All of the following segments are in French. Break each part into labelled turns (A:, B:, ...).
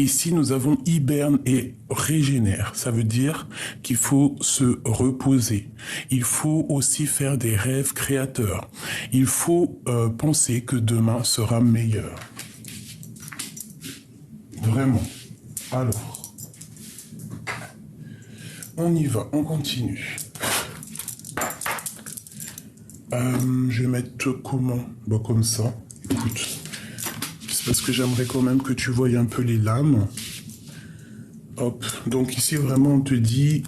A: Ici, nous avons hiberne et régénère. Ça veut dire qu'il faut se reposer. Il faut aussi faire des rêves créateurs. Il faut penser que demain sera meilleur. Vraiment. Alors, on y va, on continue. Je vais mettre comment? Bah, comme ça. Écoute, c'est parce que j'aimerais quand même que tu voies un peu les lames. Hop. Donc ici, vraiment, on te dit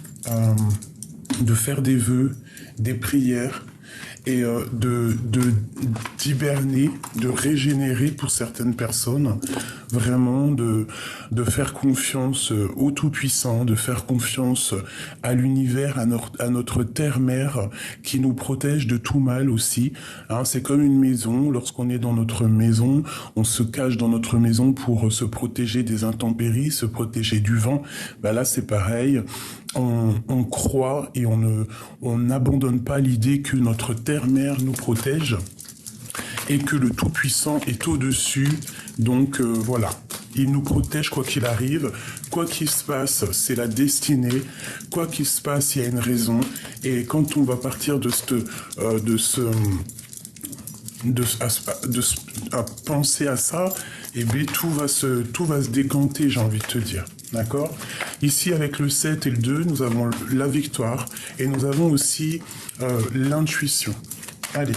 A: de faire des vœux, des prières et d'hiberner, de régénérer pour certaines personnes. Vraiment de faire confiance au Tout-Puissant, de faire confiance à l'univers, à notre terre-mère qui nous protège de tout mal aussi. Hein, c'est comme une maison. Lorsqu'on est dans notre maison, on se cache dans notre maison pour se protéger des intempéries, se protéger du vent. Ben là, c'est pareil. On croit et on n'abandonne pas l'idée que notre terre-mère nous protège et que le Tout-Puissant est au-dessus. Donc voilà, il nous protège quoi qu'il arrive. Quoi qu'il se passe, c'est la destinée. Quoi qu'il se passe, il y a une raison. Et quand on va partir à penser à ça, et bien tout va se décanter, j'ai envie de te dire. D'accord? Ici, avec le 7 et le 2, nous avons la victoire et nous avons aussi l'intuition. Allez.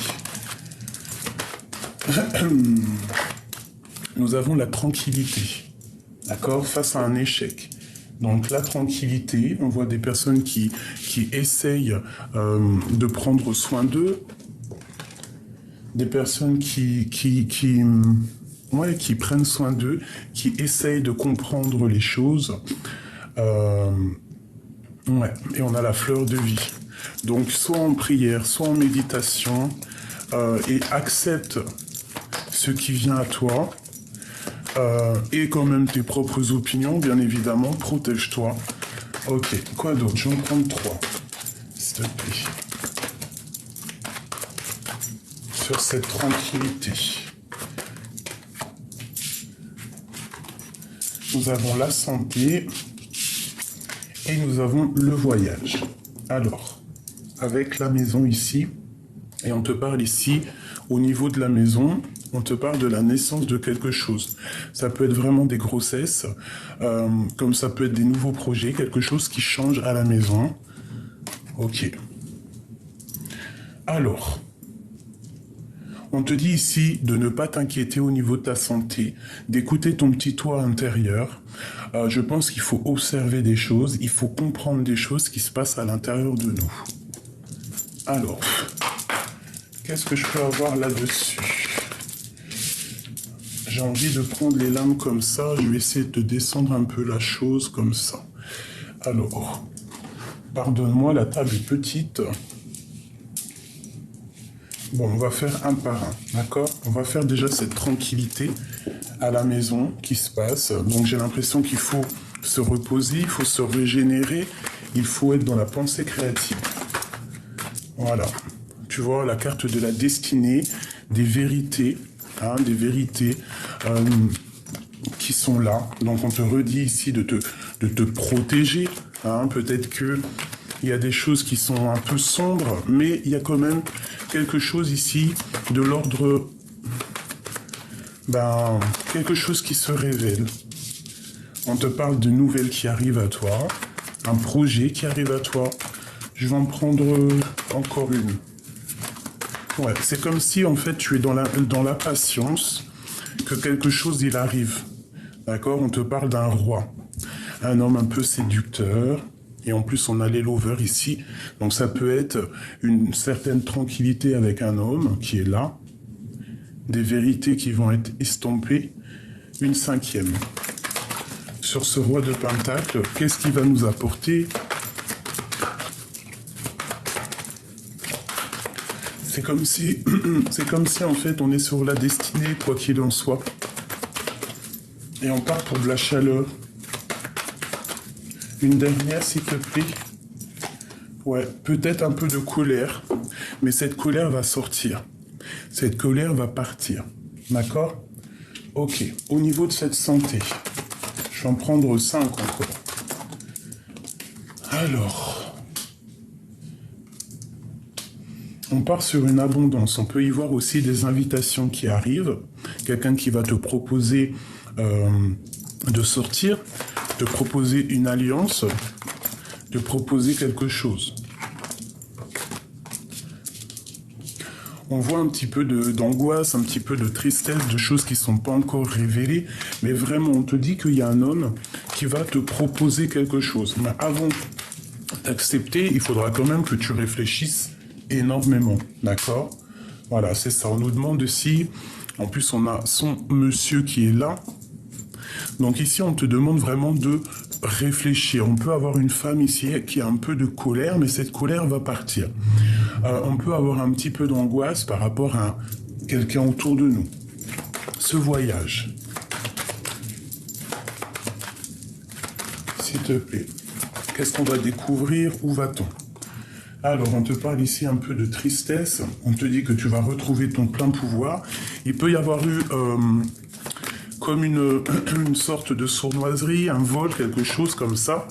A: Nous avons la tranquillité. D'accord? Face à un échec. Donc la tranquillité, on voit des personnes qui essayent de prendre soin d'eux, des personnes qui prennent soin d'eux, qui essayent de comprendre les choses. Et on a la fleur de vie. Donc soit en prière, soit en méditation, et accepte ce qui vient à toi, et quand même tes propres opinions, bien évidemment, protège-toi. Ok, quoi d'autre? Je vais en prendre 3, s'il te plaît. Sur cette tranquillité. Nous avons la santé et nous avons le voyage. Alors, avec la maison ici, et on te parle ici, au niveau de la maison, on te parle de la naissance de quelque chose. Ça peut être vraiment des grossesses, comme ça peut être des nouveaux projets, quelque chose qui change à la maison. Ok. Alors, on te dit ici de ne pas t'inquiéter au niveau de ta santé, d'écouter ton petit toit intérieur. Je pense qu'il faut observer des choses, il faut comprendre des choses qui se passent à l'intérieur de nous. Alors, qu'est-ce que je peux avoir là-dessus? J'ai envie de prendre les lames comme ça, je vais essayer de descendre un peu la chose comme ça. Alors, pardonne-moi, la table est petite. Bon, on va faire un par un, d'accord? On va faire déjà cette tranquillité à la maison qui se passe. Donc j'ai l'impression qu'il faut se reposer, il faut se régénérer, il faut être dans la pensée créative. Voilà. Tu vois, la carte de la destinée, des vérités, des vérités qui sont là. Donc on te redit ici de te protéger. Peut-être que il y a des choses qui sont un peu sombres, mais il y a quand même quelque chose ici de l'ordre, quelque chose qui se révèle. On te parle de nouvelles qui arrivent à toi, un projet qui arrive à toi. Je vais en prendre encore une. Ouais, c'est comme si en fait tu es dans la patience que quelque chose il arrive. D'accord? On te parle d'un roi, un homme un peu séducteur. Et en plus, on a les lovers ici. Donc ça peut être une certaine tranquillité avec un homme qui est là. Des vérités qui vont être estompées. Une 5e. Sur ce roi de Pentacle, qu'est-ce qu'il va nous apporter? C'est comme si en fait on est sur la destinée, quoi qu'il en soit. Et on part pour de la chaleur. Une dernière, s'il te plaît. Ouais, peut-être un peu de colère, mais cette colère va sortir. Cette colère va partir. D'accord? Ok. Au niveau de cette santé, Je vais en prendre 5 encore. Alors, on part sur une abondance. On peut y voir aussi des invitations qui arrivent. Quelqu'un qui va te proposer de sortir, te proposer une alliance, te proposer quelque chose. On voit un petit peu d'angoisse, un petit peu de tristesse, de choses qui ne sont pas encore révélées. Mais vraiment, on te dit qu'il y a un homme qui va te proposer quelque chose. Mais avant d'accepter, il faudra quand même que tu réfléchisses énormément. D'accord? Voilà, c'est ça. On nous demande si... En plus, on a son monsieur qui est là. Donc ici, on te demande vraiment de réfléchir. On peut avoir une femme ici qui a un peu de colère, mais cette colère va partir. On peut avoir un petit peu d'angoisse par rapport à quelqu'un autour de nous. Ce voyage. S'il te plaît. Qu'est-ce qu'on va découvrir? Où va-t-on? Alors, on te parle ici un peu de tristesse. On te dit que tu vas retrouver ton plein pouvoir. Il peut y avoir eu comme une sorte de sournoiserie, un vol, quelque chose comme ça,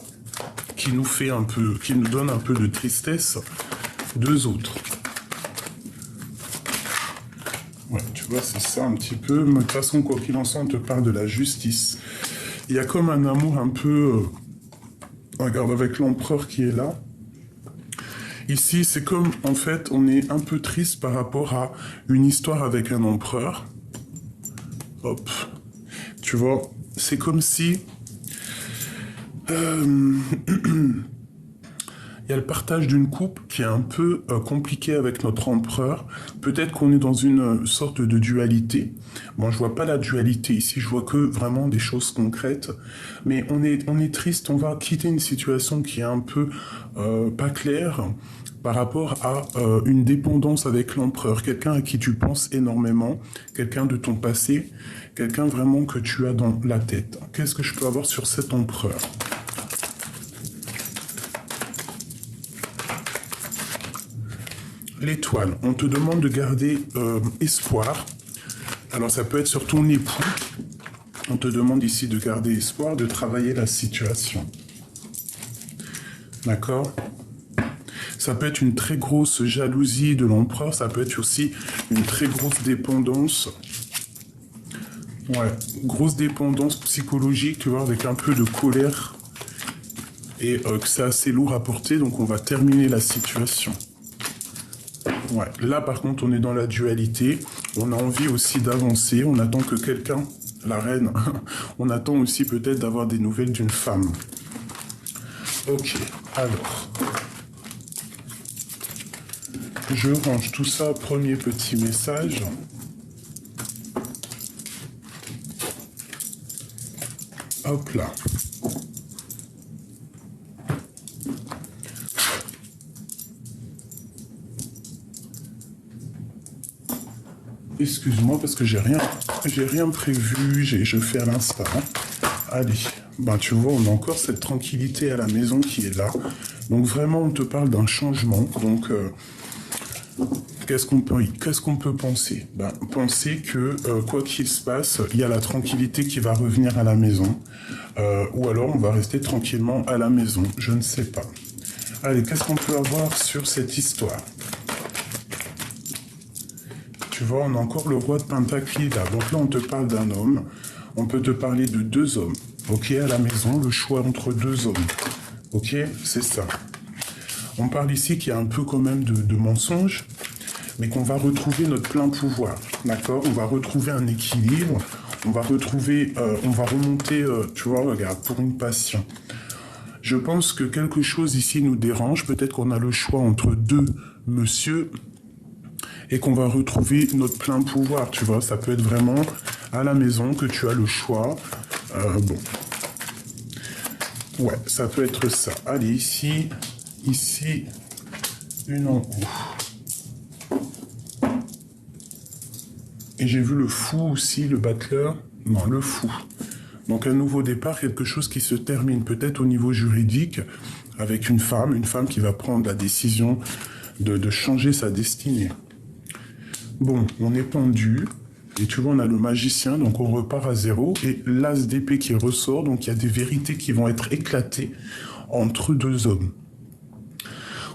A: qui nous fait un peu, qui nous donne un peu de tristesse. 2 autres. Ouais, tu vois, c'est ça un petit peu. Mais de toute façon, quoi qu'il en soit, on te parle de la justice. Il y a comme un amour un peu... regarde, avec l'empereur qui est là. Ici, c'est comme, en fait, on est un peu triste par rapport à une histoire avec un empereur. Hop. Tu vois, c'est comme si... Il y a le partage d'une coupe qui est un peu compliqué avec notre empereur. Peut-être qu'on est dans une sorte de dualité. Bon, je vois pas la dualité ici, je vois que vraiment des choses concrètes. Mais on est triste, on va quitter une situation qui est un peu pas claire par rapport à une dépendance avec l'empereur. Quelqu'un à qui tu penses énormément, quelqu'un de ton passé, quelqu'un vraiment que tu as dans la tête. Qu'est-ce que je peux avoir sur cet empereur ? L'étoile, on te demande de garder espoir. Alors ça peut être sur ton époux. On te demande ici de garder espoir, de travailler la situation. D'accord ? Ça peut être une très grosse jalousie de l'empereur. Ça peut être aussi une très grosse dépendance. Ouais, grosse dépendance psychologique, tu vois, avec un peu de colère. Et que c'est assez lourd à porter, donc on va terminer la situation. Ouais, là par contre on est dans la dualité, on a envie aussi d'avancer, on attend que quelqu'un, la reine, on attend aussi peut-être d'avoir des nouvelles d'une femme. Ok, alors, je range tout ça, premier petit message. Hop là. Excuse-moi parce que j'ai rien prévu, je fais à l'instant. Allez, ben tu vois, on a encore cette tranquillité à la maison qui est là. Donc vraiment, on te parle d'un changement. Donc, qu'est-ce qu'on peut penser? Ben, penser que quoi qu'il se passe, il y a la tranquillité qui va revenir à la maison. Ou alors, on va rester tranquillement à la maison. Je ne sais pas. Allez, qu'est-ce qu'on peut avoir sur cette histoire? Tu vois, on a encore le roi de Pentacle là. Donc là, on te parle d'un homme. On peut te parler de 2 hommes. Ok, à la maison, le choix entre 2 hommes. Ok, c'est ça. On parle ici qu'il y a un peu quand même de mensonges, mais qu'on va retrouver notre plein pouvoir. D'accord? On va retrouver un équilibre. On va retrouver, on va remonter, tu vois, regarde, pour une passion. Je pense que quelque chose ici nous dérange. Peut-être qu'on a le choix entre 2 monsieur et qu'on va retrouver notre plein pouvoir, tu vois. Ça peut être vraiment à la maison que tu as le choix. Bon. Ouais, ça peut être ça. Allez, ici, une en haut. Et j'ai vu le fou aussi, le battleur. Non, le fou. Donc un nouveau départ, quelque chose qui se termine peut-être au niveau juridique avec une femme qui va prendre la décision de changer sa destinée. Bon, on est pendu. Et tu vois, on a le magicien, donc on repart à zéro. Et l'as d'épée qui ressort, donc il y a des vérités qui vont être éclatées entre deux hommes.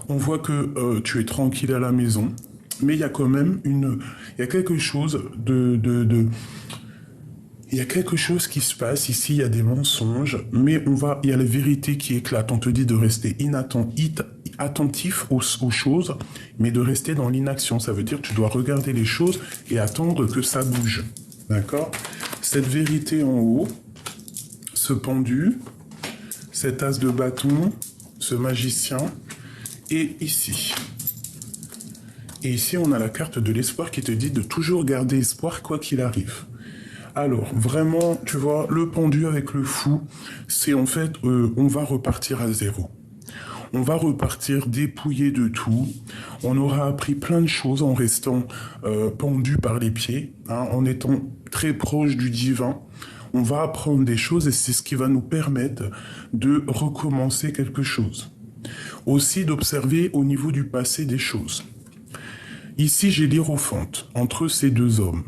A: On voit que tu es tranquille à la maison, mais il y a quand même il y a quelque chose il y a quelque chose qui se passe ici, il y a des mensonges, mais il y a la vérité qui éclate. On te dit de rester attentif aux choses, mais de rester dans l'inaction. Ça veut dire que tu dois regarder les choses et attendre que ça bouge. D'accord? Cette vérité en haut, ce pendu, cet as de bâton, ce magicien, et ici. Et ici, on a la carte de l'espoir qui te dit de toujours garder espoir quoi qu'il arrive. Alors, vraiment, tu vois, le pendu avec le fou, c'est en fait, on va repartir à zéro. On va repartir dépouillé de tout. On aura appris plein de choses en restant pendu par les pieds, hein, en étant très proche du divin. On va apprendre des choses et c'est ce qui va nous permettre de recommencer quelque chose. Aussi d'observer au niveau du passé des choses. Ici, j'ai l'hiérophante entre ces deux hommes.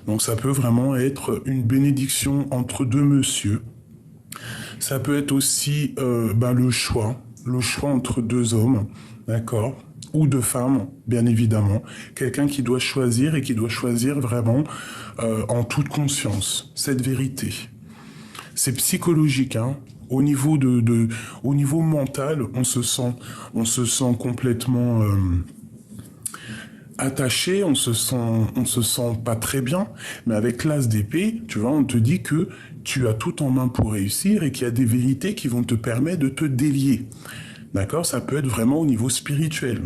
A: Donc ça peut vraiment être une bénédiction entre deux messieurs. Ça peut être aussi le choix entre deux hommes, d'accord, ou deux femmes, bien évidemment. Quelqu'un qui doit choisir et qui doit choisir vraiment en toute conscience cette vérité. C'est psychologique, hein. Au niveau au niveau mental, on se sent complètement attaché, on se sent pas très bien, mais avec l'as d'épée, tu vois, on te dit que tu as tout en main pour réussir et qu'il y a des vérités qui vont te permettre de te délier. D'accord? Ça peut être vraiment au niveau spirituel.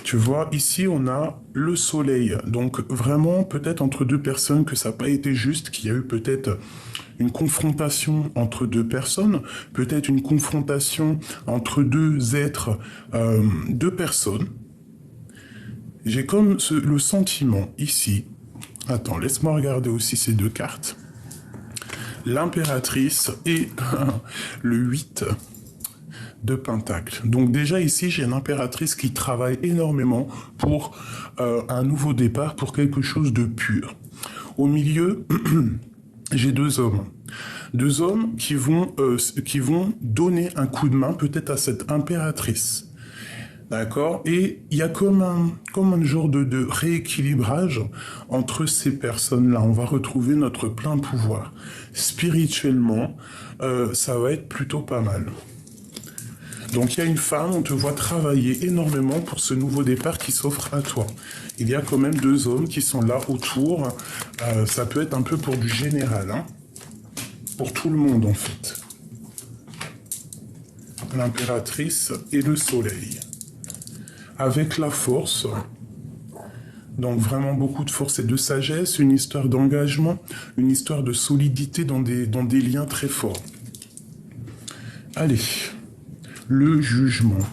A: Tu vois, ici, on a le soleil. Donc, vraiment, peut-être entre deux personnes que ça n'a pas été juste, qu'il y a eu peut-être une confrontation entre deux personnes, peut-être une confrontation entre deux êtres, deux personnes. J'ai comme le sentiment ici, attends, laisse-moi regarder aussi ces deux cartes, l'impératrice et le 8 de Pentacle. Donc déjà ici, j'ai une impératrice qui travaille énormément pour un nouveau départ, pour quelque chose de pur. Au milieu, j'ai deux hommes. Deux hommes qui vont donner un coup de main peut-être à cette impératrice. D'accord? Et il y a comme un genre de rééquilibrage entre ces personnes-là. On va retrouver notre plein pouvoir. Spirituellement, ça va être plutôt pas mal. Donc il y a une femme, on te voit travailler énormément pour ce nouveau départ qui s'offre à toi. Il y a quand même deux hommes qui sont là autour. Ça peut être un peu pour du général, hein? Pour tout le monde en fait. L'impératrice et le soleil. Avec la force, donc vraiment beaucoup de force et de sagesse, une histoire d'engagement, une histoire de solidité dans des liens très forts. Allez, le jugement.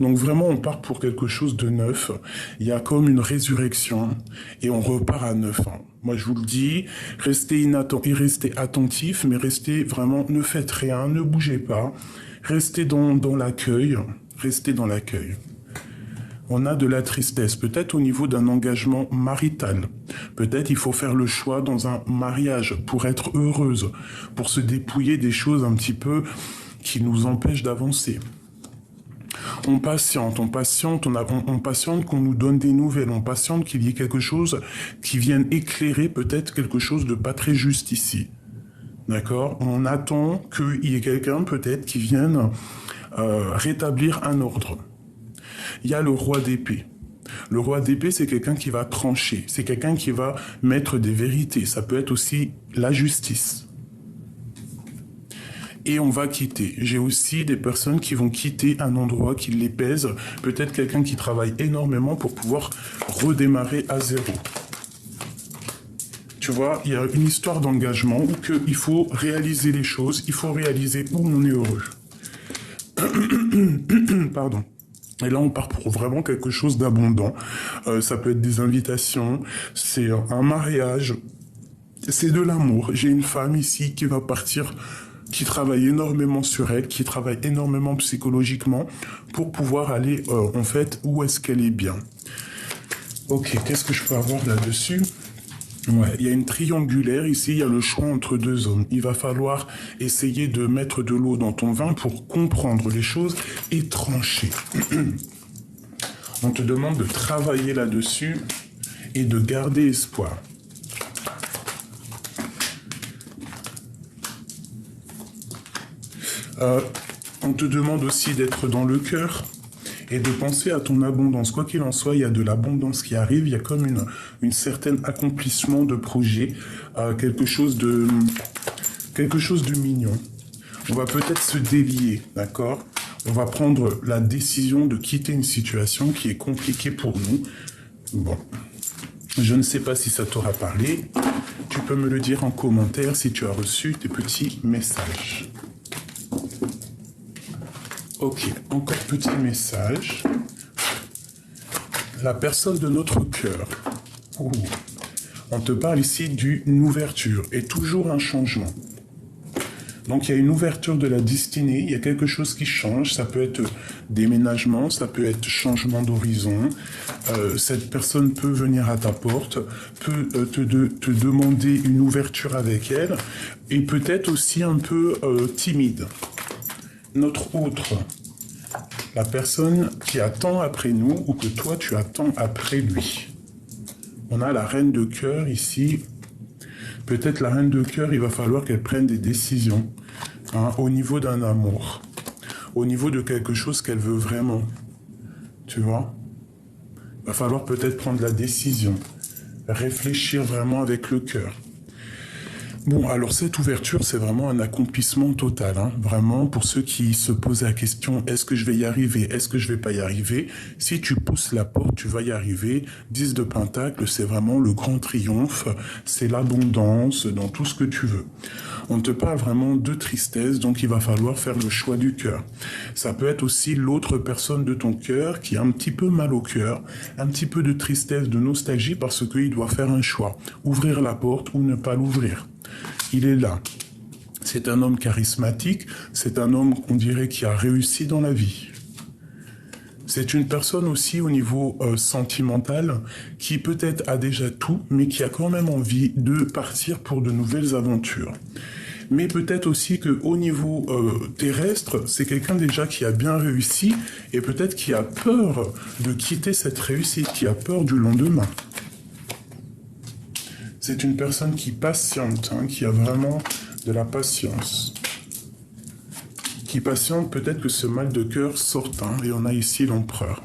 A: Donc vraiment, on part pour quelque chose de neuf. Il y a comme une résurrection et on repart à neuf. Moi, je vous le dis, restez attentif, mais restez vraiment, ne faites rien, ne bougez pas. Restez dans l'accueil, restez dans l'accueil. On a de la tristesse, peut-être au niveau d'un engagement marital. Peut-être il faut faire le choix dans un mariage pour être heureuse, pour se dépouiller des choses un petit peu qui nous empêchent d'avancer. On patiente qu'on nous donne des nouvelles, on patiente qu'il y ait quelque chose qui vienne éclairer peut-être quelque chose de pas très juste ici. D'accord? On attend qu'il y ait quelqu'un peut-être qui vienne rétablir un ordre. Il y a le roi d'épée. Le roi d'épée, c'est quelqu'un qui va trancher. C'est quelqu'un qui va mettre des vérités. Ça peut être aussi la justice. Et on va quitter. J'ai aussi des personnes qui vont quitter un endroit qui les pèse. Peut-être quelqu'un qui travaille énormément pour pouvoir redémarrer à zéro. Tu vois, il y a une histoire d'engagement où il faut réaliser les choses. Il faut réaliser où on est heureux. Pardon. Et là, on part pour vraiment quelque chose d'abondant. Ça peut être des invitations, c'est un mariage, c'est de l'amour. J'ai une femme ici qui va partir, qui travaille énormément sur elle, qui travaille énormément psychologiquement pour pouvoir aller, en fait, où est-ce qu'elle est bien. Ok, qu'est-ce que je peux avoir là-dessus? Ouais, il y a une triangulaire ici, il y a le choix entre deux hommes. Il va falloir essayer de mettre de l'eau dans ton vin pour comprendre les choses et trancher. On te demande de travailler là-dessus et de garder espoir. On te demande aussi d'être dans le cœur et de penser à ton abondance. Quoi qu'il en soit, il y a de l'abondance qui arrive, il y a comme une certaine accomplissement de projet, quelque chose de mignon. On va peut-être se délier, d'accord? On va prendre la décision de quitter une situation qui est compliquée pour nous. Bon, je ne sais pas si ça t'aura parlé. Tu peux me le dire en commentaire si tu as reçu tes petits messages. Ok, encore petit message. La personne de notre cœur. Ouh. On te parle ici d'une ouverture et toujours un changement. Donc il y a une ouverture de la destinée, il y a quelque chose qui change, ça peut être déménagement, ça peut être changement d'horizon. Cette personne peut venir à ta porte, peut te demander une ouverture avec elle et peut-être aussi un peu timide. Notre autre, la personne qui attend après nous ou que toi tu attends après lui. On a la reine de cœur ici. Peut-être la reine de cœur, il va falloir qu'elle prenne des décisions au niveau d'un amour, au niveau de quelque chose qu'elle veut vraiment. Tu vois? Il va falloir peut-être prendre la décision, réfléchir vraiment avec le cœur. Bon, alors cette ouverture, c'est vraiment un accomplissement total. Vraiment, pour ceux qui se posent la question, est-ce que je vais y arriver, est-ce que je vais pas y arriver? Si tu pousses la porte, tu vas y arriver. 10 de Pentacle, c'est vraiment le grand triomphe, c'est l'abondance dans tout ce que tu veux. On te parle vraiment de tristesse, donc il va falloir faire le choix du cœur. Ça peut être aussi l'autre personne de ton cœur qui a un petit peu mal au cœur, un petit peu de tristesse, de nostalgie parce qu'il doit faire un choix. Ouvrir la porte ou ne pas l'ouvrir. Il est là. C'est un homme charismatique, c'est un homme, on dirait, qui a réussi dans la vie. C'est une personne aussi au niveau sentimental qui peut-être a déjà tout, mais qui a quand même envie de partir pour de nouvelles aventures. Mais peut-être aussi qu'au niveau terrestre, c'est quelqu'un déjà qui a bien réussi et peut-être qui a peur de quitter cette réussite, qui a peur du lendemain. C'est une personne qui patiente, qui a vraiment de la patience. Qui patiente peut-être que ce mal de cœur sorte. Et on a ici l'empereur.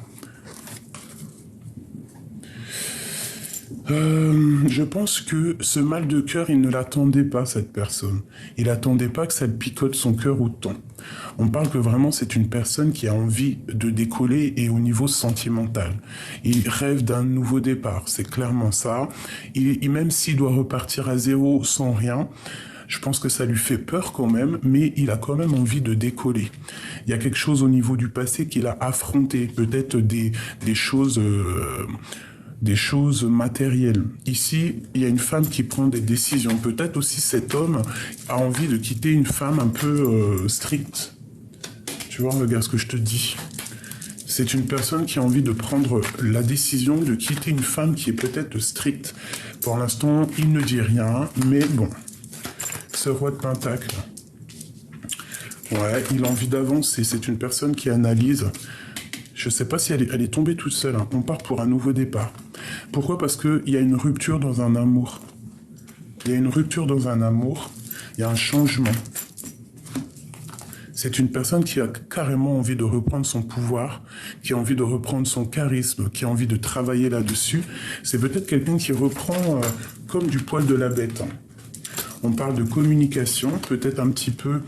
A: Je pense que ce mal de cœur, il ne l'attendait pas, cette personne. Il n'attendait pas que ça picote son cœur autant. On parle que vraiment c'est une personne qui a envie de décoller et au niveau sentimental. Il rêve d'un nouveau départ, c'est clairement ça. Même s'il doit repartir à zéro sans rien, je pense que ça lui fait peur quand même, mais il a quand même envie de décoller. Il y a quelque chose au niveau du passé qu'il a affronté, peut-être des choses... des choses matérielles. Ici, il y a une femme qui prend des décisions. Peut-être aussi cet homme a envie de quitter une femme un peu stricte. Tu vois, regarde ce que je te dis. C'est une personne qui a envie de prendre la décision de quitter une femme qui est peut-être stricte. Pour l'instant, il ne dit rien, mais bon. Ce roi de Pentacle. Ouais, il a envie d'avancer. C'est une personne qui analyse. Je ne sais pas si elle est tombée toute seule. On part pour un nouveau départ. Pourquoi? Parce qu'il y a une rupture dans un amour. Il y a une rupture dans un amour. Il y a un changement. C'est une personne qui a carrément envie de reprendre son pouvoir, qui a envie de reprendre son charisme, qui a envie de travailler là-dessus. C'est peut-être quelqu'un qui reprend comme du poil de la bête. On parle de communication, peut-être un petit peu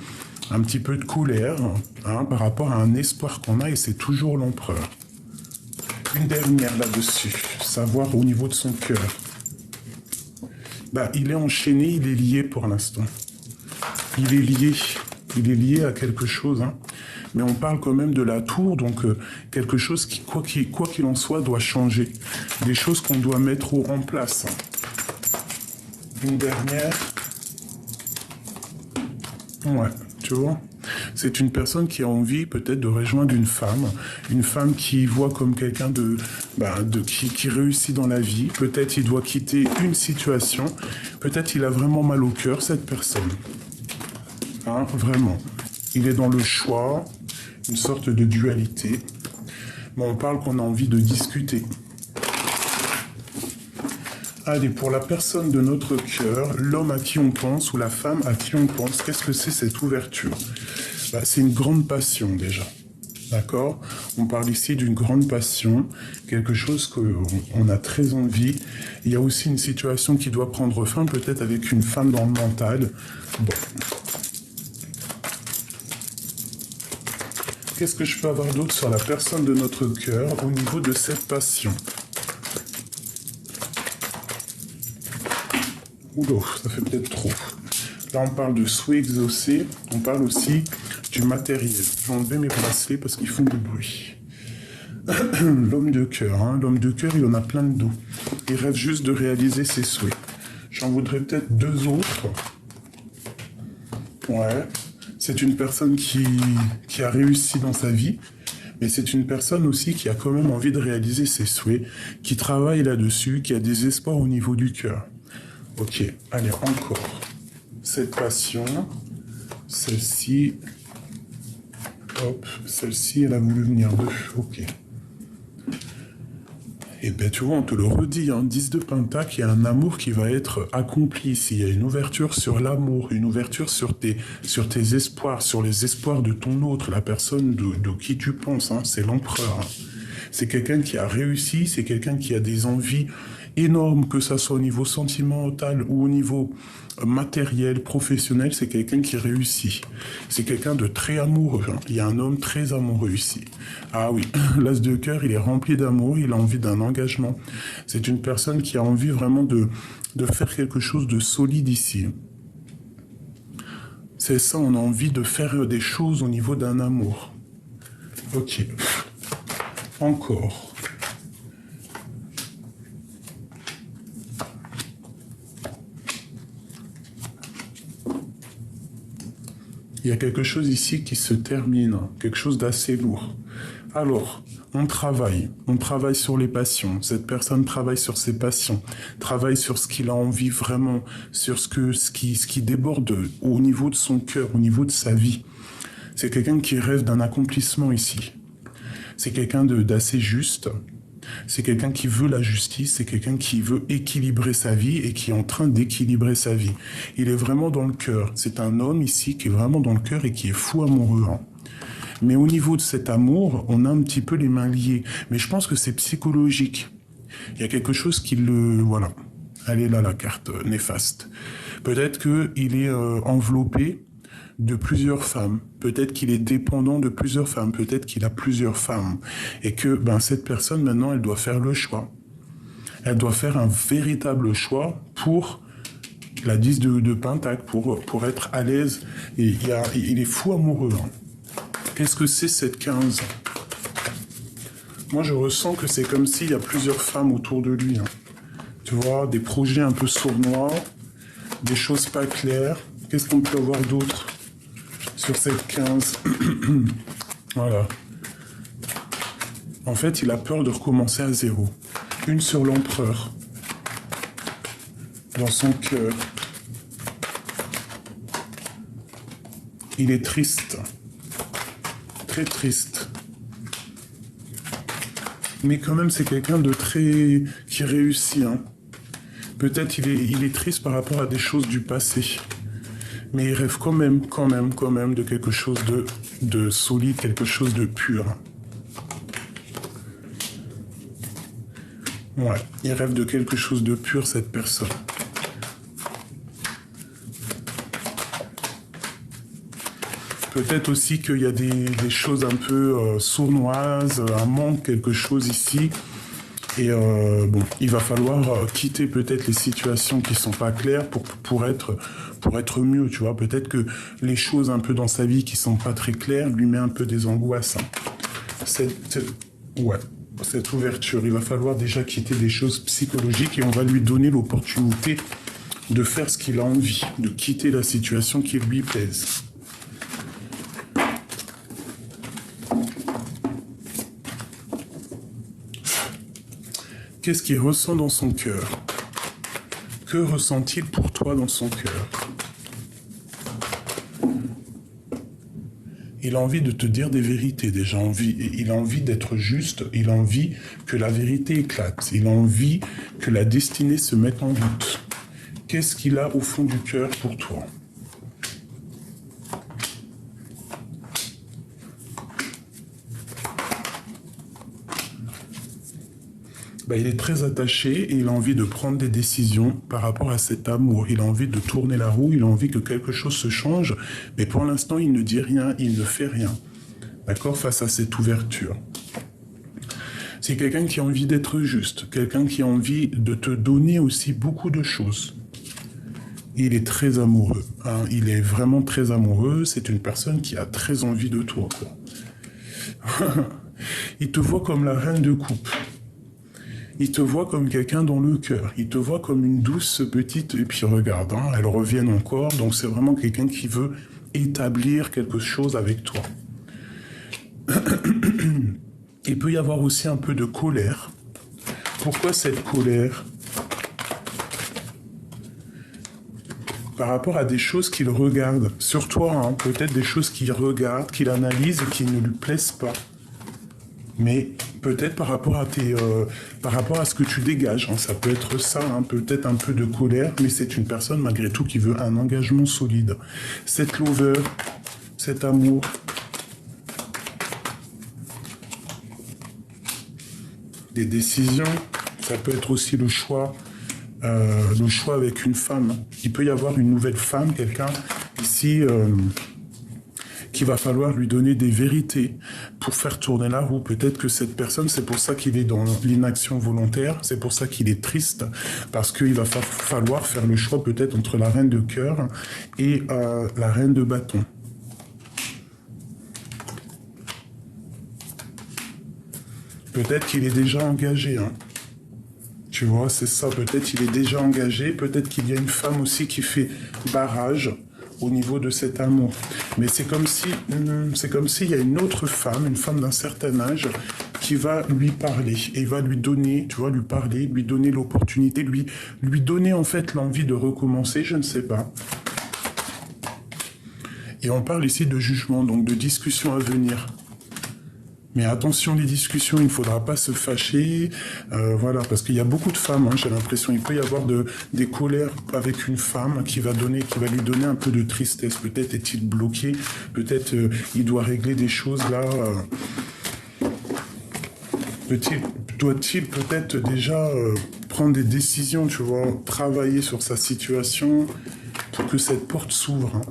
A: de colère par rapport à un espoir qu'on a et c'est toujours l'empereur. Une dernière là-dessus, savoir au niveau de son cœur. Il est enchaîné, il est lié pour l'instant. Il est lié à quelque chose. Mais on parle quand même de la tour, donc quelque chose qui, quoi qu'il en soit, doit changer. Des choses qu'on doit mettre en place. Une dernière. Ouais, tu vois. C'est une personne qui a envie peut-être de rejoindre une femme qui voit comme quelqu'un qui réussit dans la vie. Peut-être il doit quitter une situation, peut-être il a vraiment mal au cœur, cette personne. Hein, vraiment. Il est dans le choix, une sorte de dualité. Mais on parle qu'on a envie de discuter. Allez, pour la personne de notre cœur, l'homme à qui on pense ou la femme à qui on pense, qu'est-ce que c'est cette ouverture? C'est une grande passion déjà, d'accord? On parle ici d'une grande passion, quelque chose qu'on a très envie. Il y a aussi une situation qui doit prendre fin, peut-être avec une femme dans le mental. Bon. Qu'est-ce que je peux avoir d'autre sur la personne de notre cœur au niveau de cette passion? Oula, ça fait peut-être trop. Là, on parle de souhait exaucé. On parle aussi du matériel. Je vais enlever mes bracelets parce qu'ils font du bruit. L'homme de cœur. Hein. L'homme de cœur, il en a plein de dos. Il rêve juste de réaliser ses souhaits. J'en voudrais peut-être 2 autres. Ouais. C'est une personne qui a réussi dans sa vie. Mais c'est une personne aussi qui a quand même envie de réaliser ses souhaits, qui travaille là-dessus, qui a des espoirs au niveau du cœur. Ok, allez, encore. Cette passion, celle-ci, hop, celle-ci, elle a voulu venir de... Ok. Et bien, tu vois, on te le redit, hein, 10 de Pentacle, il y a un amour qui va être accompli ici. Il y a une ouverture sur l'amour, une ouverture sur tes espoirs, sur les espoirs de ton autre, la personne de qui tu penses, hein, c'est l'empereur. Hein. C'est quelqu'un qui a réussi, c'est quelqu'un qui a des envies énorme, que ça soit au niveau sentimental ou au niveau matériel, professionnel, c'est quelqu'un qui réussit. C'est quelqu'un de très amoureux. Hein. Il y a un homme très amoureux ici. Ah oui, l'as de cœur, il est rempli d'amour, il a envie d'un engagement. C'est une personne qui a envie vraiment de faire quelque chose de solide ici. C'est ça, on a envie de faire des choses au niveau d'un amour. Ok. Encore. Il y a quelque chose ici qui se termine, quelque chose d'assez lourd. Alors, on travaille sur les passions. Cette personne travaille sur ses passions, travaille sur ce qu'il a envie vraiment, sur ce qui déborde au niveau de son cœur, au niveau de sa vie. C'est quelqu'un qui rêve d'un accomplissement ici. C'est quelqu'un d'assez juste. C'est quelqu'un qui veut la justice, c'est quelqu'un qui veut équilibrer sa vie et qui est en train d'équilibrer sa vie. Il est vraiment dans le cœur. C'est un homme ici qui est vraiment dans le cœur et qui est fou amoureux. Hein. Mais au niveau de cet amour, on a un petit peu les mains liées. Mais je pense que c'est psychologique. Il y a quelque chose qui le... Voilà. Elle est là, la carte néfaste. Peut-être qu'il est enveloppé de plusieurs femmes. Peut-être qu'il est dépendant de plusieurs femmes. Peut-être qu'il a plusieurs femmes. Et que cette personne, maintenant, elle doit faire le choix. Elle doit faire un véritable choix pour la 10 de Pentacle, pour être à l'aise. Et il est fou amoureux. Hein. Qu'est-ce que c'est cette 15 ? Moi, je ressens que c'est comme s'il y a plusieurs femmes autour de lui. Hein. Tu vois, des projets un peu sournois, des choses pas claires. Qu'est-ce qu'on peut avoir d'autre sur cette 15 ? Voilà. En fait, il a peur de recommencer à zéro. Une sur l'empereur. Dans son cœur. Il est triste. Très triste. Mais quand même, c'est quelqu'un de très... qui réussit. Hein. Peut-être il est triste par rapport à des choses du passé. Mais il rêve quand même de quelque chose de solide, quelque chose de pur. Ouais, il rêve de quelque chose de pur, cette personne. Peut-être aussi qu'il y a des choses un peu sournoises, un manque, quelque chose ici. Et il va falloir quitter peut-être les situations qui sont pas claires pour être mieux, tu vois. Peut-être que les choses un peu dans sa vie qui sont pas très claires lui met un peu des angoisses. Hein. Cette ouverture, il va falloir déjà quitter des choses psychologiques et on va lui donner l'opportunité de faire ce qu'il a envie, de quitter la situation qui lui plaise. Qu'est-ce qu'il ressent dans son cœur? Que ressent-il pour toi dans son cœur? Il a envie de te dire des vérités, déjà. Il a envie d'être juste. Il a envie que la vérité éclate. Il a envie que la destinée se mette en route. Qu'est-ce qu'il a au fond du cœur pour toi? Il est très attaché et il a envie de prendre des décisions par rapport à cet amour. Il a envie de tourner la roue, il a envie que quelque chose se change, mais pour l'instant, il ne dit rien, il ne fait rien. D'accord? Face à cette ouverture. C'est quelqu'un qui a envie d'être juste, quelqu'un qui a envie de te donner aussi beaucoup de choses. Il est très amoureux, hein. Il est vraiment très amoureux, c'est une personne qui a très envie de toi, quoi. Il te voit comme la reine de coupe. Il te voit comme quelqu'un dans le cœur. Il te voit comme une douce petite... Et puis regarde, hein, elles reviennent encore. Donc c'est vraiment quelqu'un qui veut établir quelque chose avec toi. Il peut y avoir aussi un peu de colère. Pourquoi cette colère? Par rapport à des choses qu'il regarde. Sur toi, hein, peut-être des choses qu'il regarde, qu'il analyse et qui ne lui plaisent pas. Mais peut-être par rapport à ce que tu dégages, hein, ça peut être ça, hein, peut-être un peu de colère, mais c'est une personne malgré tout qui veut un engagement solide. Cette lover, cet amour, des décisions, ça peut être aussi le choix avec une femme. Il peut y avoir une nouvelle femme, quelqu'un ici... qu'il va falloir lui donner des vérités pour faire tourner la roue. Peut-être que cette personne, c'est pour ça qu'il est dans l'inaction volontaire, c'est pour ça qu'il est triste, parce qu'il va falloir faire le choix peut-être entre la reine de cœur et la reine de bâton. Peut-être qu'il est déjà engagé, hein. Tu vois, c'est ça, peut-être qu'il est déjà engagé, peut-être qu'il y a une femme aussi qui fait barrage au niveau de cet amour. Mais c'est comme s'il y a une autre femme, une femme d'un certain âge, qui va lui parler et va lui donner, tu vois, lui parler, lui donner l'opportunité, lui donner en fait l'envie de recommencer, je ne sais pas. Et on parle ici de jugement, donc de discussion à venir. Mais attention, les discussions, il ne faudra pas se fâcher, voilà, parce qu'il y a beaucoup de femmes, hein, j'ai l'impression, il peut y avoir des colères avec une femme qui va lui donner un peu de tristesse. Peut-être est-il bloqué, peut-être il doit régler des choses là. Doit-il peut-être déjà prendre des décisions, tu vois, travailler sur sa situation pour que cette porte s'ouvre, hein.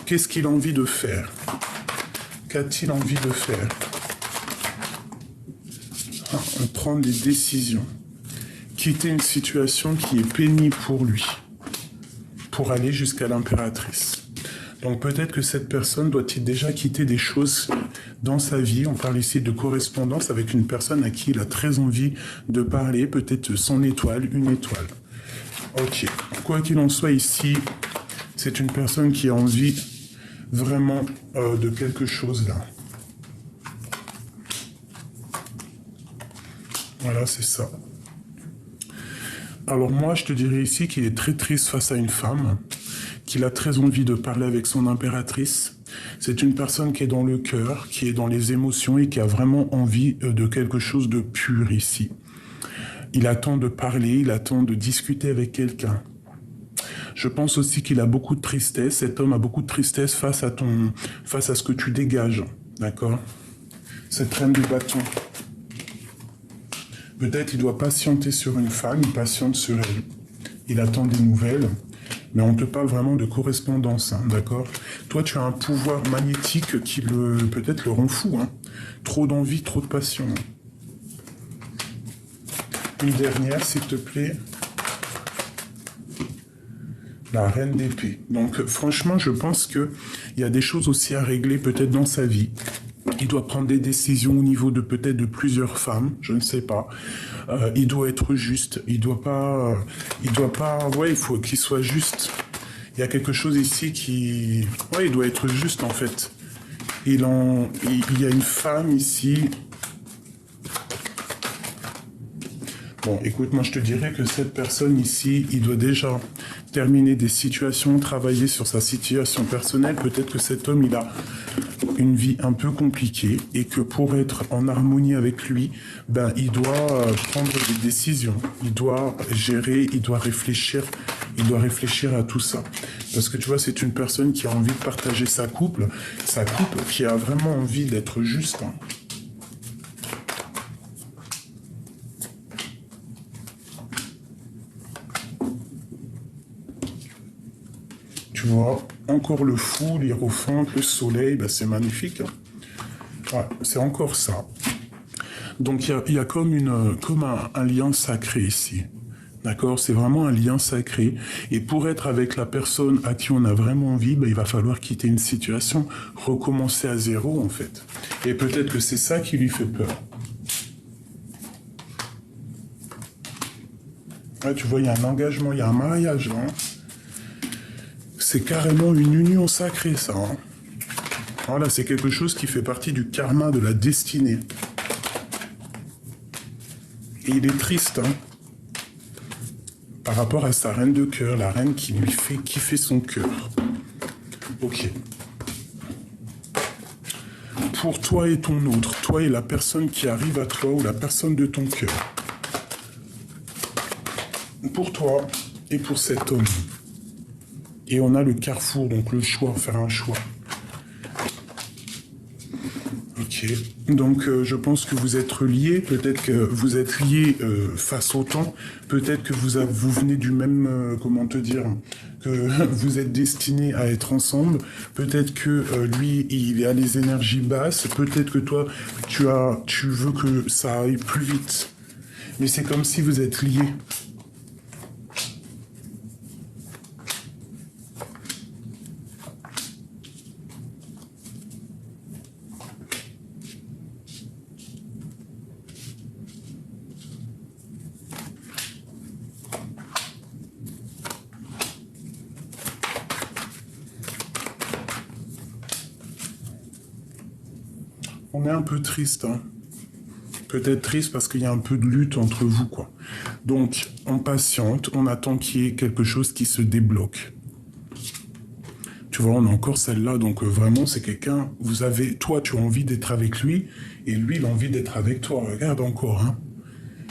A: Qu'est-ce qu'il a envie de faire? Qu'a-t-il envie de faire? Prendre des décisions. Quitter une situation qui est pénible pour lui. Pour aller jusqu'à l'impératrice. Donc peut-être que cette personne doit-il déjà quitter des choses dans sa vie. On parle ici de correspondance avec une personne à qui il a très envie de parler. Peut-être son étoile, une étoile. Ok. Quoi qu'il en soit ici, c'est une personne qui a envie... vraiment de quelque chose là. Voilà, c'est ça. Alors moi, je te dirais ici qu'il est très triste face à une femme, qu'il a très envie de parler avec son impératrice. C'est une personne qui est dans le cœur, qui est dans les émotions et qui a vraiment envie de quelque chose de pur ici. Il attend de parler, il attend de discuter avec quelqu'un. Je pense aussi qu'il a beaucoup de tristesse. Cet homme a beaucoup de tristesse face à ce que tu dégages. D'accord? Cette reine de bâton. Peut-être il doit patienter sur une femme, il patiente sur elle. Il attend des nouvelles. Mais on te parle vraiment de correspondance, hein, d'accord? Toi, tu as un pouvoir magnétique qui peut-être le rend fou, hein. Trop d'envie, trop de passion. Une dernière, s'il te plaît. La reine d'épée. Donc franchement, je pense qu'il y a des choses aussi à régler peut-être dans sa vie. Il doit prendre des décisions au niveau de peut-être de plusieurs femmes, je ne sais pas. Il doit être juste. Il doit pas. Ouais, il faut qu'il soit juste. Il y a quelque chose ici qui. Ouais, il doit être juste en fait. Il y a une femme ici Bon, écoute, moi je te dirais que cette personne ici, il doit déjà terminer des situations, travailler sur sa situation personnelle. Peut-être que cet homme, il a une vie un peu compliquée et que pour être en harmonie avec lui, ben, il doit prendre des décisions, il doit gérer, il doit réfléchir à tout ça. Parce que tu vois, c'est une personne qui a envie de partager sa couple qui a vraiment envie d'être juste. Hein. Tu vois, encore le fou, l'hiérophante, le soleil, ben c'est magnifique. Hein. Ouais, c'est encore ça. Donc il y a comme, un lien sacré ici. D'accord? C'est vraiment un lien sacré. Et pour être avec la personne à qui on a vraiment envie, ben, il va falloir quitter une situation, recommencer à zéro en fait. Et peut-être que c'est ça qui lui fait peur. Ouais, tu vois, il y a un engagement, il y a un mariage. Hein. C'est carrément une union sacrée, ça. Hein. Voilà, c'est quelque chose qui fait partie du karma, de la destinée. Et il est triste, hein, par rapport à sa reine de cœur, la reine qui lui fait kiffer son cœur. Ok. Pour toi et ton autre, toi et la personne qui arrive à toi ou la personne de ton cœur. Pour toi et pour cet homme. Et on a le carrefour, donc le choix, faire un choix. Ok, donc je pense que vous êtes liés, peut-être que vous êtes liés face au temps, peut-être que vous venez du même, comment te dire, que vous êtes destinés à être ensemble, peut-être que lui, il a les énergies basses, peut-être que toi, tu veux que ça aille plus vite. Mais c'est comme si vous êtes liés. On est un peu triste, hein. Peut-être triste parce qu'il y a un peu de lutte entre vous, quoi. Donc, on patiente, on attend qu'il y ait quelque chose qui se débloque. Tu vois, on a encore celle-là, donc vraiment, c'est quelqu'un, toi, tu as envie d'être avec lui, et lui, il a envie d'être avec toi. Regarde encore, hein.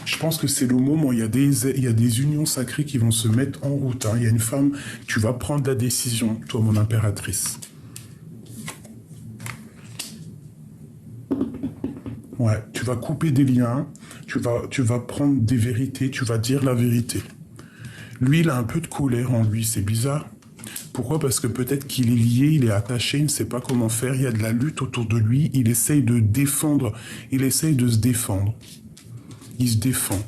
A: Je pense que c'est le moment, il y a des unions sacrées qui vont se mettre en route. Hein. Il y a une femme, tu vas prendre la décision, toi, mon impératrice. Ouais, tu vas couper des liens, tu vas prendre des vérités, tu vas dire la vérité. Lui, il a un peu de colère en lui, c'est bizarre. Pourquoi? Parce que peut-être qu'il est lié, il est attaché, il ne sait pas comment faire, il y a de la lutte autour de lui, il essaye de défendre, il essaye de se défendre. Il se défend.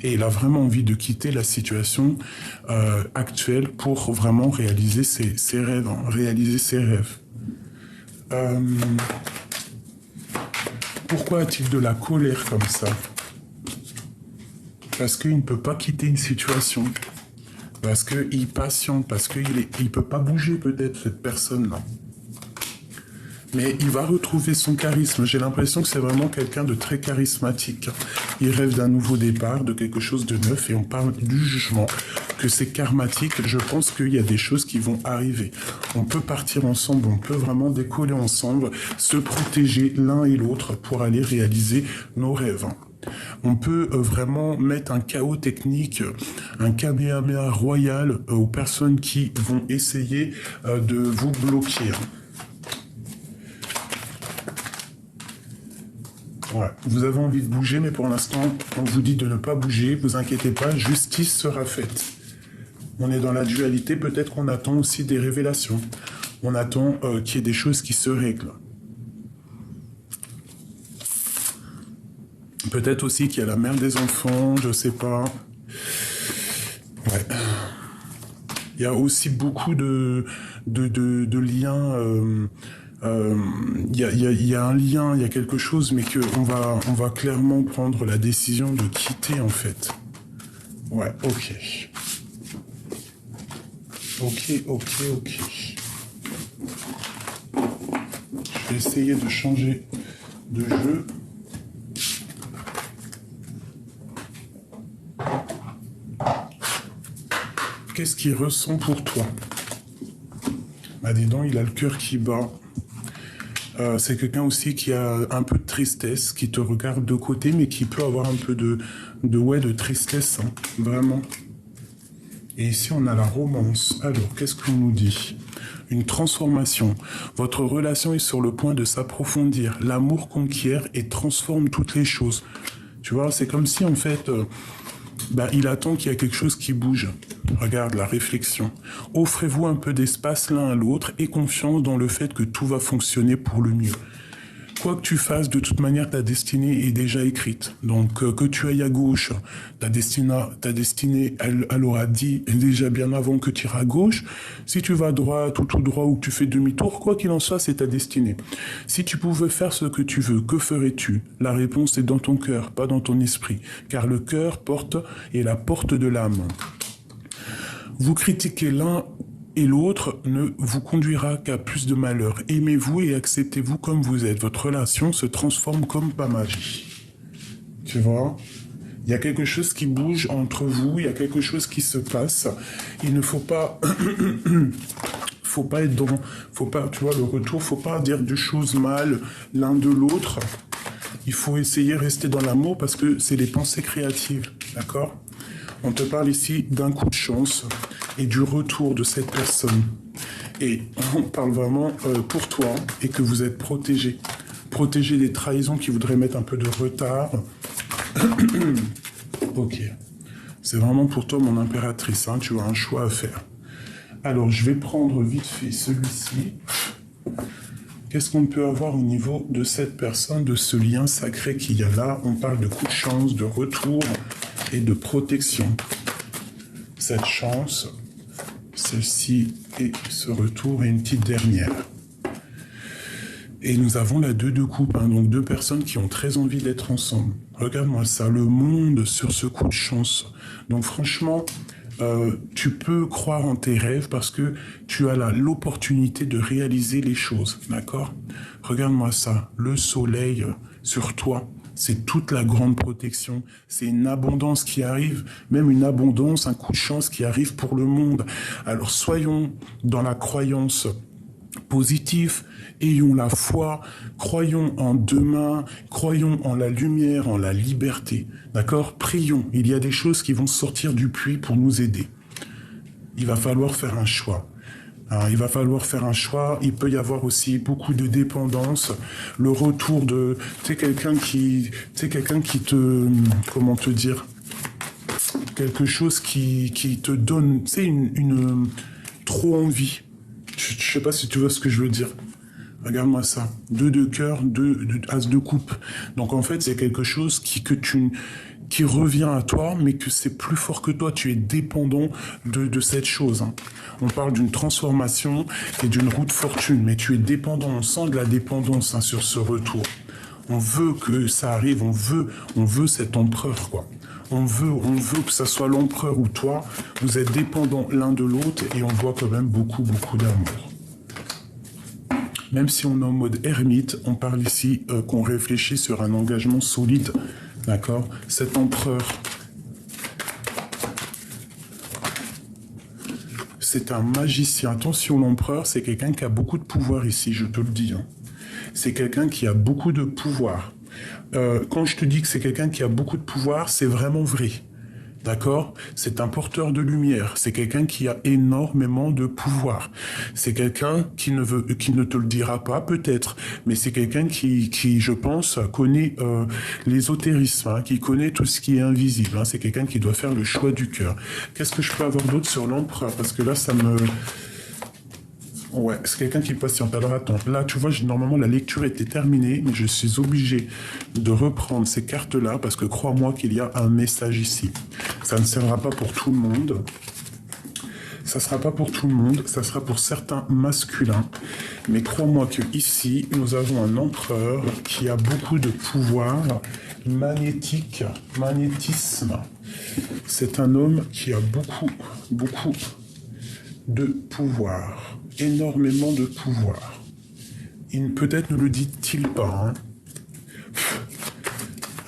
A: Et il a vraiment envie de quitter la situation actuelle pour vraiment réaliser ses rêves, hein, réaliser ses rêves. Pourquoi a-t-il de la colère comme ça? Parce qu'il ne peut pas quitter une situation. Parce qu'il patiente, parce qu'il ne peut pas bouger peut-être, cette personne-là. Mais il va retrouver son charisme. J'ai l'impression que c'est vraiment quelqu'un de très charismatique. Il rêve d'un nouveau départ, de quelque chose de neuf, et on parle du jugement, que c'est karmatique. Je pense qu'il y a des choses qui vont arriver. On peut partir ensemble, on peut vraiment décoller ensemble, se protéger l'un et l'autre pour aller réaliser nos rêves. On peut vraiment mettre un chaos technique, un kamehameha royal aux personnes qui vont essayer de vous bloquer. Ouais. Vous avez envie de bouger, mais pour l'instant, on vous dit de ne pas bouger. Vous inquiétez pas, justice sera faite. On est dans la dualité, peut-être qu'on attend aussi des révélations. On attend qu'il y ait des choses qui se règlent. Peut-être aussi qu'il y a la mère des enfants, je sais pas. Ouais. Il y a aussi beaucoup de liens. Il y a un lien, il y a quelque chose, mais on va clairement prendre la décision de quitter en fait. Ouais, ok. Ok. Je vais essayer de changer de jeu. qu'est-ce qu'il ressent pour toi? Bah dis donc, il a le cœur qui bat. C'est quelqu'un aussi qui a un peu de tristesse, qui te regarde de côté, mais qui peut avoir un peu de tristesse, hein, vraiment. Et ici, on a la romance. Alors, qu'est-ce qu'on nous dit? Une transformation. Votre relation est sur le point de s'approfondir. L'amour conquiert et transforme toutes les choses. Tu vois, c'est comme si, en fait, il attend qu'il y a quelque chose qui bouge. Regarde la réflexion. Offrez-vous un peu d'espace l'un à l'autre et confiance dans le fait que tout va fonctionner pour le mieux. Quoi que tu fasses, de toute manière, ta destinée est déjà écrite. Donc, que tu ailles à gauche, ta destinée, elle aura dit déjà bien avant que tu iras à gauche. Si tu vas à droite ou tout droit ou que tu fais demi-tour, quoi qu'il en soit, c'est ta destinée. Si tu pouvais faire ce que tu veux, que ferais-tu? La réponse est dans ton cœur, pas dans ton esprit. Car le cœur est la porte de l'âme. Vous critiquez l'un et l'autre ne vous conduira qu'à plus de malheur. Aimez-vous et acceptez-vous comme vous êtes. Votre relation se transforme comme par magie. Tu vois? Il y a quelque chose qui bouge entre vous, il y a quelque chose qui se passe. Il ne faut pas... faut pas être dans... Faut pas, tu vois, le retour, faut pas dire des choses mal l'un de l'autre. Il faut essayer de rester dans l'amour parce que c'est les pensées créatives, d'accord? On te parle ici d'un coup de chance et du retour de cette personne. Et on parle vraiment pour toi et que vous êtes protégé. Protégé des trahisons qui voudraient mettre un peu de retard. Ok. C'est vraiment pour toi, mon impératrice. Hein, tu as un choix à faire. Alors, je vais prendre vite fait celui-ci. Qu'est-ce qu'on peut avoir au niveau de cette personne, de ce lien sacré qu'il y a là? On parle de coup de chance, de retour et de protection. Cette chance, celle-ci et ce retour et une petite dernière. Et nous avons la 2 de coupe, hein, donc 2 personnes qui ont très envie d'être ensemble. Regarde-moi ça, le monde sur ce coup de chance. Donc franchement, tu peux croire en tes rêves parce que tu as l'opportunité de réaliser les choses, d'accord? Regarde-moi ça, le soleil sur toi. C'est toute la grande protection. C'est une abondance qui arrive, même une abondance, un coup de chance qui arrive pour le monde. Alors soyons dans la croyance positive, ayons la foi, croyons en demain, croyons en la lumière, en la liberté. D'accord? Prions. Il y a des choses qui vont sortir du puits pour nous aider. Il va falloir faire un choix. Alors, il va falloir faire un choix. Il peut y avoir aussi beaucoup de dépendance. Le retour de... Tu sais, quelqu'un qui te... Comment te dire? Quelque chose qui te donne... Tu sais, une trop envie. Je sais pas si tu vois ce que je veux dire. Regarde-moi ça. 2 de cœur, 2 as de coupe. Donc, en fait, c'est quelque chose qui revient à toi, mais que c'est plus fort que toi. Tu es dépendant de cette chose. Hein. On parle d'une transformation et d'une roue de fortune, mais tu es dépendant. On sent de la dépendance sur ce retour. On veut que ça arrive, on veut cet empereur, quoi. On veut que ça soit l'empereur ou toi. Vous êtes dépendants l'un de l'autre et on voit quand même beaucoup, beaucoup d'amour. Même si on est en mode ermite, on parle ici qu'on réfléchit sur un engagement solide. D'accord? Cet empereur, c'est un magicien. Attention, l'empereur, c'est quelqu'un qui a beaucoup de pouvoir ici, je te le dis. Hein. C'est quelqu'un qui a beaucoup de pouvoir. Quand je te dis que c'est quelqu'un qui a beaucoup de pouvoir, c'est vraiment vrai. D'accord? C'est un porteur de lumière. C'est quelqu'un qui a énormément de pouvoir. C'est quelqu'un qui ne te le dira pas, peut-être, mais c'est quelqu'un qui, je pense, connaît l'ésotérisme, hein, qui connaît tout ce qui est invisible. Hein. C'est quelqu'un qui doit faire le choix du cœur. Qu'est-ce que je peux avoir d'autre sur l'empereur? Parce que là, ça me... Ouais, c'est quelqu'un qui patiente. Alors attends, là, tu vois, normalement, la lecture était terminée, mais je suis obligé de reprendre ces cartes-là parce que crois-moi qu'il y a un message ici. Ça ne sera pas pour tout le monde. Ça ne sera pas pour tout le monde, ça sera pour certains masculins. Mais crois-moi que ici, nous avons un empereur qui a beaucoup de pouvoir magnétisme. C'est un homme qui a beaucoup de pouvoir. Énormément de pouvoir. Peut-être ne le dit-il pas. Hein.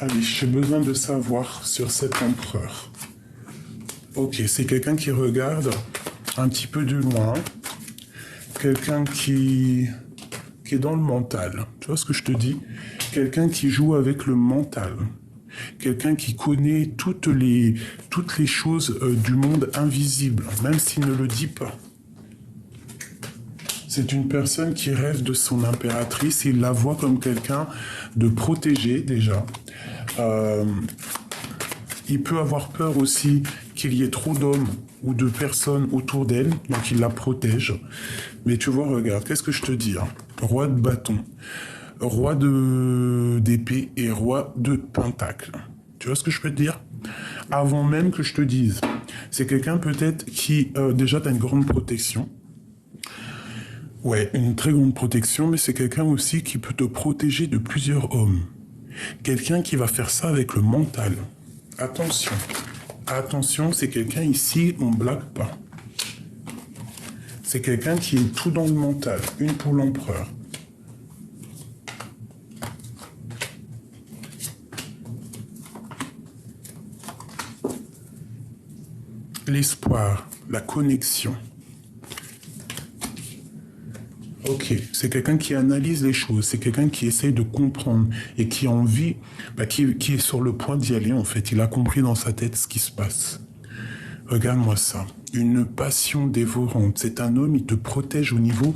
A: Allez, j'ai besoin de savoir sur cet empereur. Ok, c'est quelqu'un qui regarde un petit peu de loin. Quelqu'un qui est dans le mental. Tu vois ce que je te dis? Quelqu'un qui joue avec le mental. Quelqu'un qui connaît toutes les choses du monde invisible, même s'il ne le dit pas. C'est une personne qui rêve de son impératrice, il la voit comme quelqu'un de protégé déjà. Il peut avoir peur aussi qu'il y ait trop d'hommes ou de personnes autour d'elle, donc il la protège. Mais tu vois, regarde, qu'est-ce que je te dis, hein? Roi de bâton, roi d'épée et roi de pentacle. Tu vois ce que je peux te dire? Avant même que je te dise, c'est quelqu'un peut-être qui, déjà, t'as une grande protection. Ouais, une très grande protection, mais c'est quelqu'un aussi qui peut te protéger de plusieurs hommes. Quelqu'un qui va faire ça avec le mental. Attention. Attention, c'est quelqu'un ici, on blague pas. C'est quelqu'un qui est tout dans le mental. Une pour l'empereur. L'espoir, la connexion. Ok, c'est quelqu'un qui analyse les choses, c'est quelqu'un qui essaye de comprendre et qui a envie, qui est sur le point d'y aller en fait. Il a compris dans sa tête ce qui se passe. Regarde-moi ça. Une passion dévorante. C'est un homme, il te protège au niveau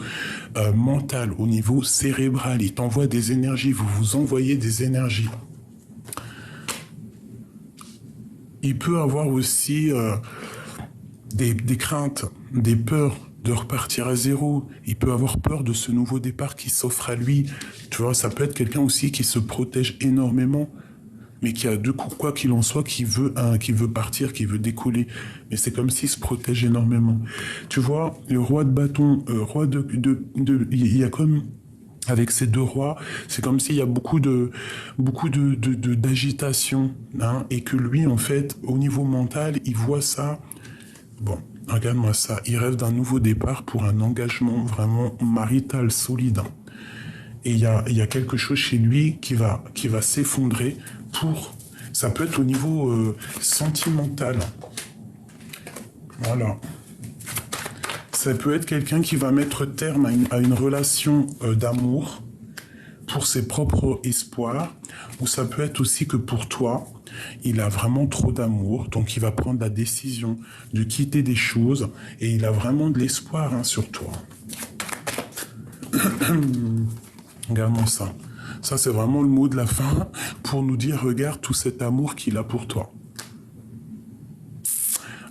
A: mental, au niveau cérébral. Il t'envoie des énergies, vous vous envoyez des énergies. Il peut avoir aussi des craintes, des peurs de repartir à zéro. Il peut avoir peur de ce nouveau départ qui s'offre à lui. Tu vois, ça peut être quelqu'un aussi qui se protège énormément, mais qui a quoi qu'il en soit, qui veut partir, qui veut décoller. Mais c'est comme s'il se protège énormément. Tu vois, le roi de bâton, il y a comme avec ces deux rois, c'est comme s'il y a beaucoup d'agitation, hein, et que lui, en fait, au niveau mental, il voit ça. Bon, regarde-moi ça. Il rêve d'un nouveau départ pour un engagement vraiment marital solide. Et il y a quelque chose chez lui qui va s'effondrer pour... Ça peut être au niveau sentimental. Voilà. Ça peut être quelqu'un qui va mettre terme à une relation d'amour pour ses propres espoirs. Ou ça peut être aussi que pour toi, il a vraiment trop d'amour, donc il va prendre la décision de quitter des choses et il a vraiment de l'espoir, hein, sur toi. Regarde-moi ça. Ça, c'est vraiment le mot de la fin pour nous dire, regarde tout cet amour qu'il a pour toi.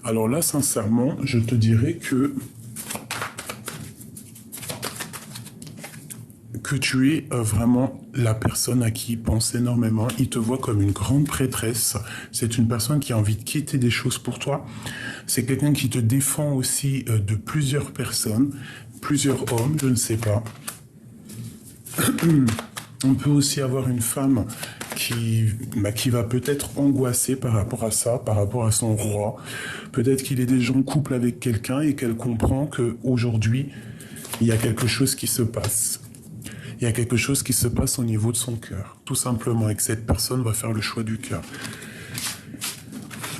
A: Alors là, sincèrement, je te dirais que tu es vraiment la personne à qui il pense énormément. Il te voit comme une grande prêtresse. C'est une personne qui a envie de quitter des choses pour toi. C'est quelqu'un qui te défend aussi de plusieurs personnes, plusieurs hommes, je ne sais pas. On peut aussi avoir une femme qui va peut-être angoisser par rapport à ça, par rapport à son roi. Peut-être qu'il est déjà en couple avec quelqu'un et qu'elle comprend qu'aujourd'hui, il y a quelque chose qui se passe. Il y a quelque chose qui se passe au niveau de son cœur, tout simplement, et que cette personne va faire le choix du cœur.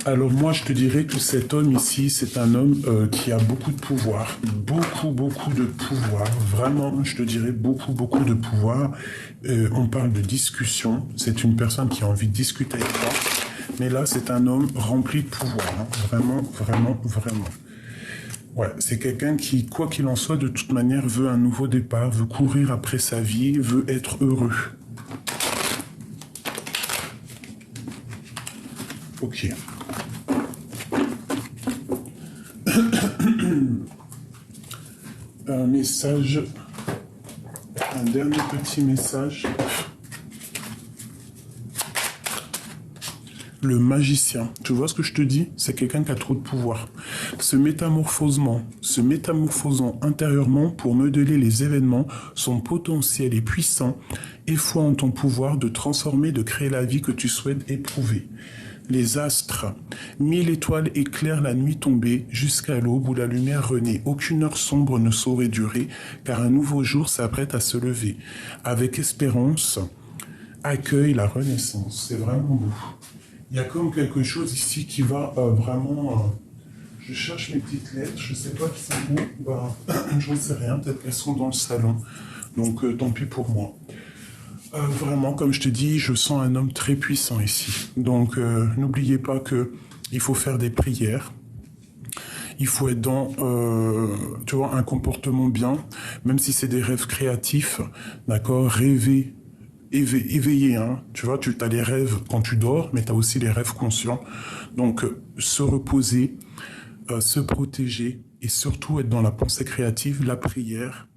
A: Alors moi, je te dirais que cet homme ici, c'est un homme qui a beaucoup de pouvoir, beaucoup de pouvoir, vraiment, je te dirais beaucoup de pouvoir. On parle de discussion, c'est une personne qui a envie de discuter avec toi, mais là, c'est un homme rempli de pouvoir, hein. Vraiment. Ouais, c'est quelqu'un qui, quoi qu'il en soit, de toute manière, veut un nouveau départ, veut courir après sa vie, veut être heureux. Ok. Un message, un dernier petit message. Le magicien, tu vois ce que je te dis? C'est quelqu'un qui a trop de pouvoir. Se métamorphosant intérieurement pour modeler les événements, son potentiel est puissant et foi en ton pouvoir de transformer, de créer la vie que tu souhaites éprouver. Les astres, 1000 étoiles éclairent la nuit tombée jusqu'à l'aube où la lumière renaît. Aucune heure sombre ne saurait durer, car un nouveau jour s'apprête à se lever. Avec espérance, accueille la renaissance. C'est vraiment beau. Il y a comme quelque chose ici qui va vraiment Je cherche mes petites lettres, je sais pas qui sont où. Bah, j'en sais rien, peut-être qu'elles sont dans le salon. Donc tant pis pour moi. Vraiment, comme je te dis, je sens un homme très puissant ici. Donc n'oubliez pas que il faut faire des prières. Il faut être dans, tu vois, un comportement bien, même si c'est des rêves créatifs, d'accord, rêver, éveiller, hein. Tu vois, tu as les rêves quand tu dors, mais tu as aussi les rêves conscients. Donc, se reposer, se protéger et surtout être dans la pensée créative, la prière